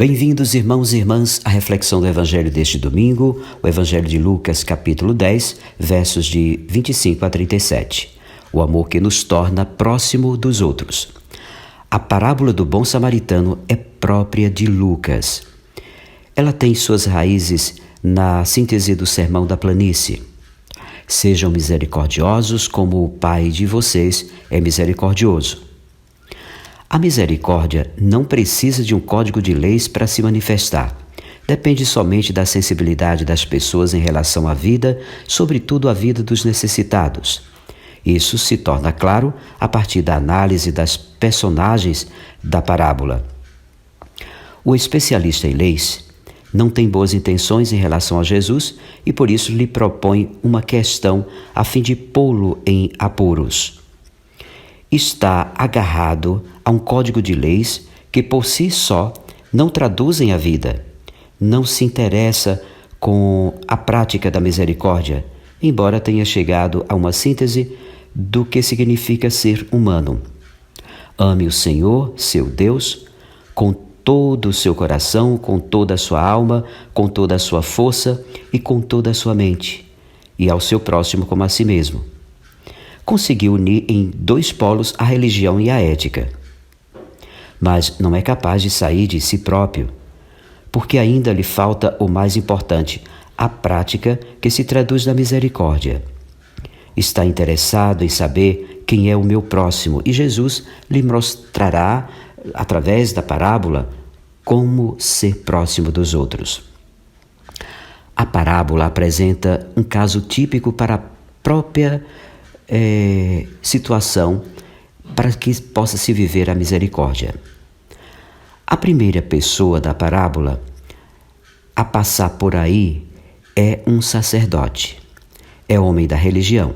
Bem-vindos, irmãos e irmãs, à reflexão do Evangelho deste domingo, o Evangelho de Lucas, capítulo 10, versos de 25 a 37. O amor que nos torna próximo dos outros. A parábola do bom samaritano é própria de Lucas. Ela tem suas raízes na síntese do Sermão da Planície. Sejam misericordiosos como o Pai de vocês é misericordioso. A misericórdia não precisa de um código de leis para se manifestar. Depende somente da sensibilidade das pessoas em relação à vida, sobretudo à vida dos necessitados. Isso se torna claro a partir da análise das personagens da parábola. O especialista em leis não tem boas intenções em relação a Jesus e por isso lhe propõe uma questão a fim de pô-lo em apuros. Está agarrado a um código de leis que por si só não traduzem a vida. Não se interessa com a prática da misericórdia, embora tenha chegado a uma síntese do que significa ser humano. Ame o Senhor, seu Deus, com todo o seu coração, com toda a sua alma, com toda a sua força e com toda a sua mente, e ao seu próximo como a si mesmo. Conseguiu unir em dois polos a religião e a ética. Mas não é capaz de sair de si próprio, porque ainda lhe falta o mais importante, a prática que se traduz na misericórdia. Está interessado em saber quem é o meu próximo e Jesus lhe mostrará, através da parábola, como ser próximo dos outros. A parábola apresenta um caso típico para a própria situação para que possa se viver a misericórdia. A primeira pessoa da parábola a passar por aí é um sacerdote. É homem da religião.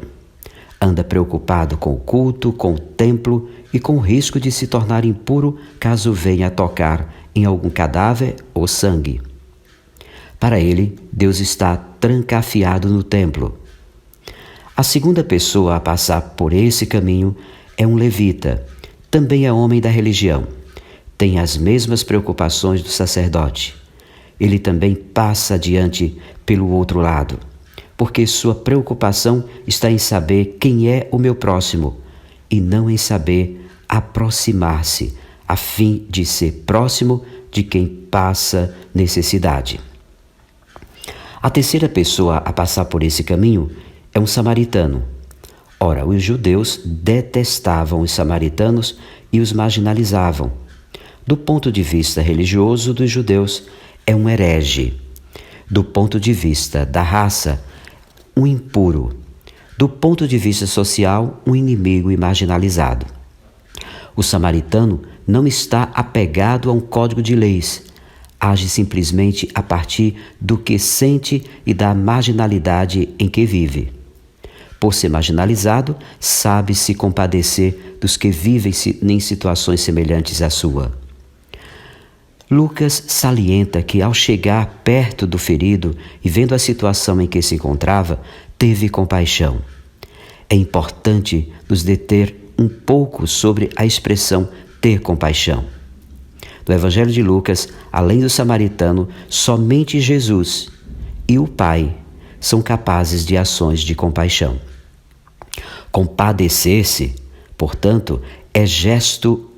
Anda preocupado com o culto, com o templo e com o risco de se tornar impuro caso venha a tocar em algum cadáver ou sangue. Para ele, Deus está trancafiado no templo. A segunda pessoa a passar por esse caminho é um levita, também é homem da religião. Tem as mesmas preocupações do sacerdote. Ele também passa adiante pelo outro lado, porque sua preocupação está em saber quem é o meu próximo e não em saber aproximar-se, a fim de ser próximo de quem passa necessidade. A terceira pessoa a passar por esse caminho é um samaritano. Ora, os judeus detestavam os samaritanos e os marginalizavam. Do ponto de vista religioso dos judeus, é um herege. Do ponto de vista da raça, um impuro. Do ponto de vista social, um inimigo e marginalizado. O samaritano não está apegado a um código de leis. Age simplesmente a partir do que sente e da marginalidade em que vive. Por ser marginalizado, sabe se compadecer dos que vivem em situações semelhantes à sua. Lucas salienta que, ao chegar perto do ferido e vendo a situação em que se encontrava, teve compaixão. É importante nos deter um pouco sobre a expressão ter compaixão. No Evangelho de Lucas, além do samaritano, somente Jesus e o Pai são capazes de ações de compaixão. Compadecer-se, portanto, é gesto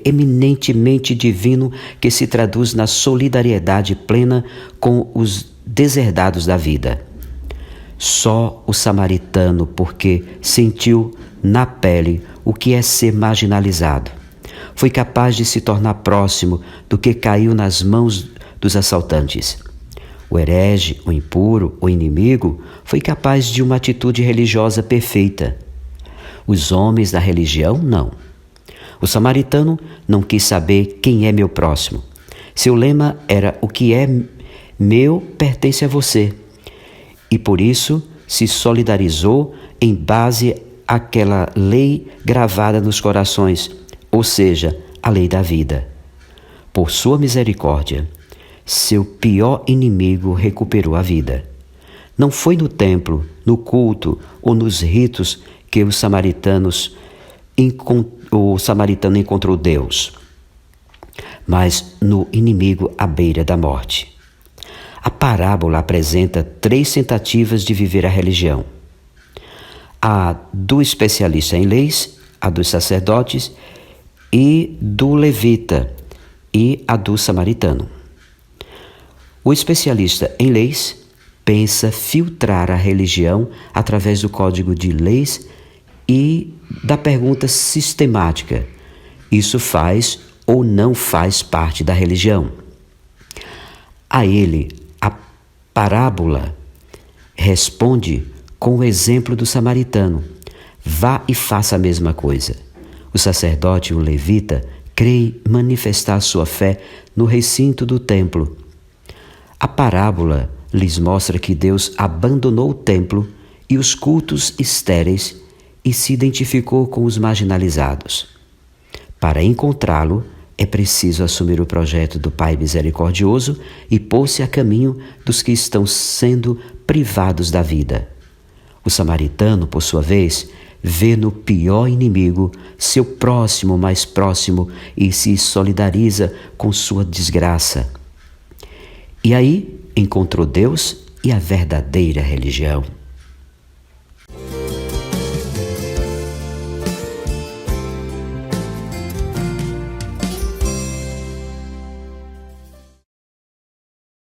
eminentemente divino que se traduz na solidariedade plena com os deserdados da vida. Só o samaritano, porque sentiu na pele o que é ser marginalizado, foi capaz de se tornar próximo do que caiu nas mãos dos assaltantes. O herege, o impuro, o inimigo, foi capaz de uma atitude religiosa perfeita. Os homens da religião, não. O samaritano não quis saber quem é meu próximo. Seu lema era: o que é meu pertence a você. E por isso se solidarizou em base àquela lei gravada nos corações, ou seja, a lei da vida. Por sua misericórdia, seu pior inimigo recuperou a vida. Não foi no templo, no culto ou nos ritos que o samaritano encontrou Deus. mas no inimigo à beira da morte. A parábola apresenta 3 tentativas de viver a religião: a do especialista em leis, a dos sacerdotes e do levita, e a do samaritano. O especialista em leis pensa filtrar a religião através do código de leis e da pergunta sistemática: isso faz ou não faz parte da religião? A ele, a parábola responde com o exemplo do samaritano: vá e faça a mesma coisa. O sacerdote e o levita creem manifestar sua fé no recinto do templo. A parábola lhes mostra que Deus abandonou o templo e os cultos estéreis e se identificou com os marginalizados. Para encontrá-lo, é preciso assumir o projeto do Pai misericordioso e pôr-se a caminho dos que estão sendo privados da vida. O samaritano, por sua vez, vê no pior inimigo seu próximo mais próximo e se solidariza com sua desgraça. E aí encontrou Deus e a verdadeira religião.